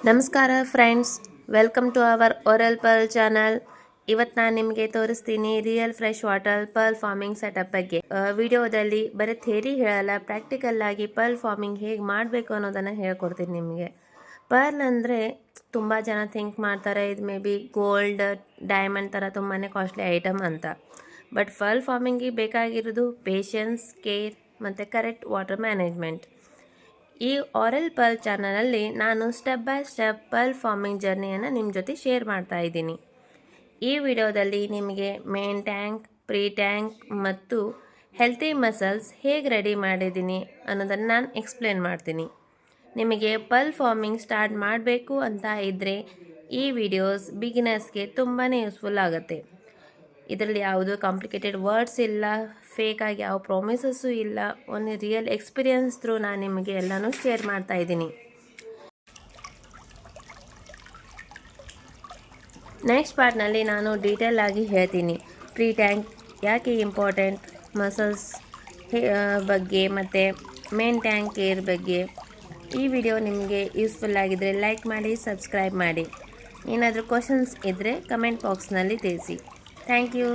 ನಮಸ್ಕಾರ friends, welcome to our oral pearl channel. ಇವತ್ತು ನಾನು ನಿಮಗೆ ತೋರಿಸ್ತೀನಿ real fresh water pearl farming setup ಬಗ್ಗೆ. ವಿಡಿಯೋದಲ್ಲಿ ಬರೀ ಥಿಯರಿ ಹೇಳಲ್ಲ, ಪ್ರಾಕ್ಟಿಕಲ್ ಆಗಿ ಪರ್ಲ್ ಫಾರ್ಮಿಂಗ್ ಹೇಗೆ ಮಾಡಬೇಕು ಅನ್ನೋದನ್ನು ಹೇಳ್ಕೊಡ್ತೀನಿ ನಿಮಗೆ. ಪರ್ಲ್ ಅಂದರೆ ತುಂಬ ಜನ ಥಿಂಕ್ ಮಾಡ್ತಾರೆ ಇದು ಮೇ ಬಿ ಗೋಲ್ಡ್, ಡೈಮಂಡ್ ಥರ ತುಂಬಾ ಕಾಸ್ಟ್ಲಿ ಐಟಮ್ ಅಂತ. ಬಟ್ ಪರ್ಲ್ ಫಾರ್ಮಿಂಗಿಗೆ ಬೇಕಾಗಿರೋದು ಪೇಷನ್ಸ್, ಕೇರ್ ಮತ್ತು ಕರೆಕ್ಟ್ ವಾಟರ್ ಮ್ಯಾನೇಜ್ಮೆಂಟ್. ಈ ಓರಲ್ ಪರ್ಲ್ ಚಾನಲಲ್ಲಿ ನಾನು step by step pearl farming ಜರ್ನಿಯನ್ನು ನಿಮ್ಮ ಜೊತೆ ಶೇರ್ ಮಾಡ್ತಾ ಇದ್ದೀನಿ. ಈ ವಿಡಿಯೋದಲ್ಲಿ ನಿಮಗೆ ಮೇನ್ ಟ್ಯಾಂಕ್, ಪ್ರೀ ಟ್ಯಾಂಕ್ ಮತ್ತು ಹೆಲ್ತಿ ಮಸಲ್ಸ್ ಹೇಗೆ ರೆಡಿ ಮಾಡಿದ್ದೀನಿ ಅನ್ನೋದನ್ನು ನಾನು ಎಕ್ಸ್ಪ್ಲೇನ್ ಮಾಡ್ತೀನಿ. ನಿಮಗೆ ಪರ್ಲ್ ಫಾರ್ಮಿಂಗ್ ಸ್ಟಾರ್ಟ್ ಮಾಡಬೇಕು ಅಂತ ಇದ್ದರೆ ಈ ವಿಡಿಯೋಸ್ ಬಿಗಿನರ್ಸ್ಗೆ ತುಂಬಾ ಯೂಸ್ಫುಲ್ ಆಗುತ್ತೆ. ಇದರಲ್ಲಿ ಯಾವುದೂ ಕಾಂಪ್ಲಿಕೇಟೆಡ್ ವರ್ಡ್ಸ್ ಇಲ್ಲ, ಫೇಕಾಗಿ ಯಾವ ಪ್ರಾಮಿಸಸ್ಸು ಇಲ್ಲ, ಓನ್ಲಿ ರಿಯಲ್ ಎಕ್ಸ್ಪೀರಿಯನ್ಸ್ ಥ್ರೂ ನಾನು ನಿಮಗೆ ಎಲ್ಲನೂ ಶೇರ್ ಮಾಡ್ತಾ ಇದ್ದೀನಿ. ನೆಕ್ಸ್ಟ್ ಪಾರ್ಟ್ನಲ್ಲಿ ನಾನು ಡೀಟೇಲ್ ಆಗಿ ಹೇಳ್ತೀನಿ ಪ್ರೀ ಟ್ಯಾಂಕ್ ಯಾಕೆ ಇಂಪಾರ್ಟೆಂಟ್, ಮಸಲ್ಸ್ ಬಗ್ಗೆ ಮತ್ತು ಮೇನ್ ಟ್ಯಾಂಕ್ ಕೇರ್ ಬಗ್ಗೆ. ಈ ವಿಡಿಯೋ ನಿಮಗೆ ಯೂಸ್ಫುಲ್ ಆಗಿದ್ದರೆ ಲೈಕ್ ಮಾಡಿ, ಸಬ್ಸ್ಕ್ರೈಬ್ ಮಾಡಿ. ಏನಾದರೂ ಕ್ವಶನ್ಸ್ ಇದ್ದರೆ ಕಮೆಂಟ್ ಬಾಕ್ಸ್ನಲ್ಲಿ ತಿಳಿಸಿ. Thank you.